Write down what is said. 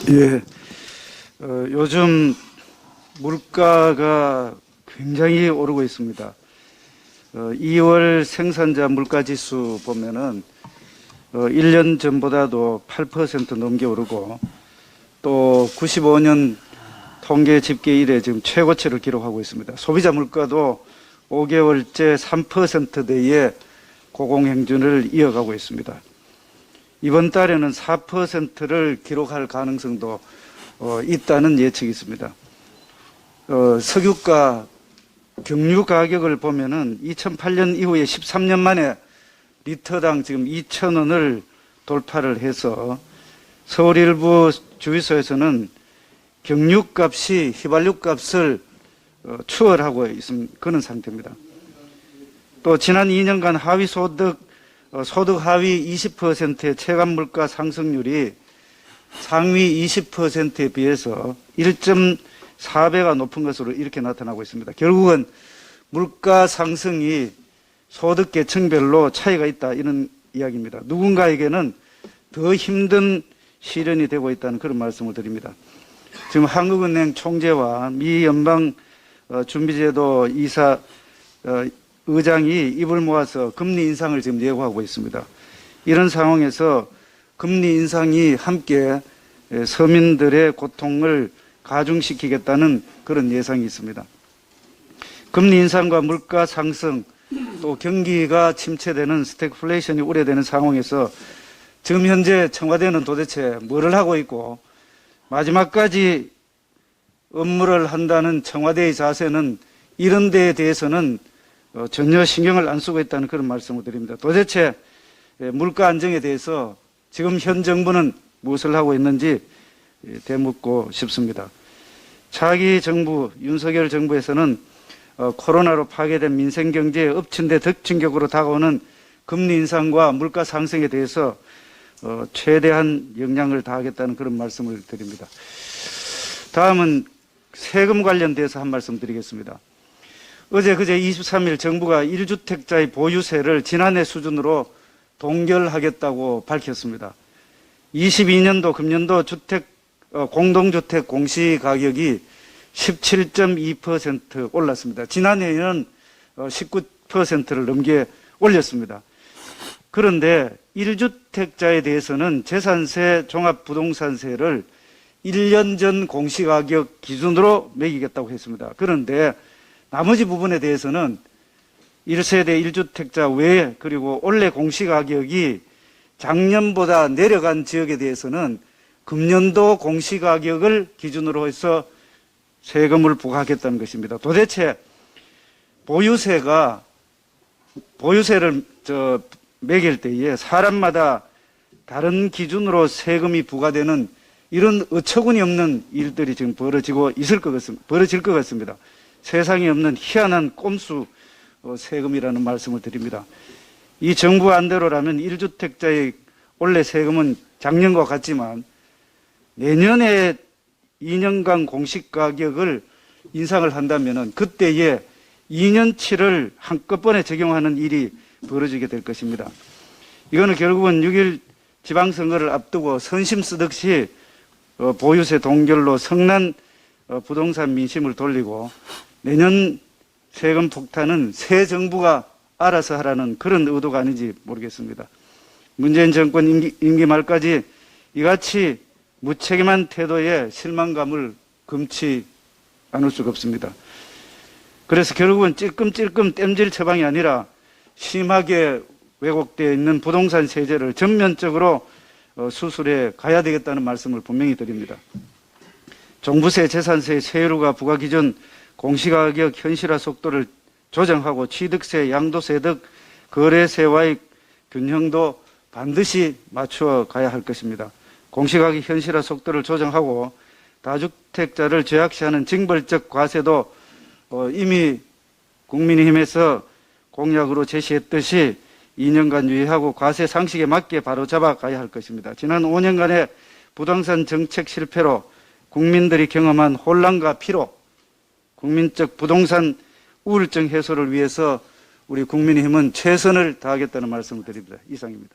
예, 요즘 물가가 굉장히 오르고 있습니다. 2월 생산자 물가지수 보면은 1년 전보다도 8% 넘게 오르고 또 95년 통계 집계 이래 지금 최고치를 기록하고 있습니다. 소비자 물가도 5개월째 3%대의 고공행진을 이어가고 있습니다. 이번 달에는 4%를 기록할 가능성도 있다는 예측이 있습니다. 석유가 경유 가격을 보면은 2008년 이후에 13년 만에 리터당 지금 2,000원을 돌파를 해서 서울 일부 주유소에서는 경유값이 휘발유값을 추월하고 있는 그런 상태입니다. 또 지난 2년간 소득 하위 20%의 체감 물가 상승률이 상위 20%에 비해서 1.4배가 높은 것으로 이렇게 나타나고 있습니다. 결국은 물가 상승이 소득 계층별로 차이가 있다, 이런 이야기입니다. 누군가에게는 더 힘든 시련이 되고 있다는 그런 말씀을 드립니다. 지금 한국은행 총재와 미 연방 준비제도 이사 의장이 입을 모아서 금리 인상을 지금 예고하고 있습니다. 이런 상황에서 금리 인상이 함께 서민들의 고통을 가중시키겠다는 그런 예상이 있습니다. 금리 인상과 물가 상승, 또 경기가 침체되는 스태그플레이션이 우려되는 상황에서 지금 현재 청와대는 도대체 뭐를 하고 있고 마지막까지 업무를 한다는 청와대의 자세는 이런 데에 대해서는 전혀 신경을 안 쓰고 있다는 그런 말씀을 드립니다. 도대체 물가 안정에 대해서 지금 현 정부는 무엇을 하고 있는지 되묻고 싶습니다. 차기 정부, 윤석열 정부에서는 코로나로 파괴된 민생 경제에 엎친 데 덕친격으로 다가오는 금리 인상과 물가 상승에 대해서 최대한 영향을 다하겠다는 그런 말씀을 드립니다. 다음은 세금 관련돼서 한 말씀 드리겠습니다. 어제 그제 23일 정부가 1주택자의 보유세를 지난해 수준으로 동결하겠다고 밝혔습니다. 22년도 금년도 공동주택 공시가격이 17.2% 올랐습니다. 지난해에는 19%를 넘게 올렸습니다. 그런데 1주택자에 대해서는 재산세, 종합부동산세를 1년 전 공시가격 기준으로 매기겠다고 했습니다. 그런데 나머지 부분에 대해서는 1세대 1주택자 외에 그리고 올해 공시가격이 작년보다 내려간 지역에 대해서는 금년도 공시가격을 기준으로 해서 세금을 부과하겠다는 것입니다. 도대체 보유세를 매길 때에 사람마다 다른 기준으로 세금이 부과되는 이런 어처구니 없는 일들이 지금 벌어질 것 같습니다. 세상에 없는 희한한 꼼수 세금이라는 말씀을 드립니다. 이 정부 안대로라면 1주택자의 올해 세금은 작년과 같지만 내년에 2년간 공시가격을 인상을 한다면 그때에 2년치를 한꺼번에 적용하는 일이 벌어지게 될 것입니다. 이거는 결국은 6일 지방선거를 앞두고 선심 쓰듯이 보유세 동결로 성난 부동산 민심을 돌리고 내년 세금 폭탄은 새 정부가 알아서 하라는 그런 의도가 아닌지 모르겠습니다. 문재인 정권 임기 말까지 이같이 무책임한 태도에 실망감을 금치 않을 수가 없습니다. 그래서 결국은 찔끔찔끔 땜질 처방이 아니라 심하게 왜곡되어 있는 부동산 세제를 전면적으로 수술해 가야 되겠다는 말씀을 분명히 드립니다. 종부세, 재산세, 세율과 부과기준, 공시가격 현실화 속도를 조정하고 취득세, 양도세 등 거래세와의 균형도 반드시 맞추어 가야 할 것입니다. 공시가격 현실화 속도를 조정하고 다주택자를 죄악시하는 징벌적 과세도 이미 국민의힘에서 공약으로 제시했듯이 2년간 유예하고 과세 상식에 맞게 바로잡아 가야 할 것입니다. 지난 5년간의 부동산 정책 실패로 국민들이 경험한 혼란과 피로, 국민적 부동산 우울증 해소를 위해서 우리 국민의힘은 최선을 다하겠다는 말씀을 드립니다. 이상입니다.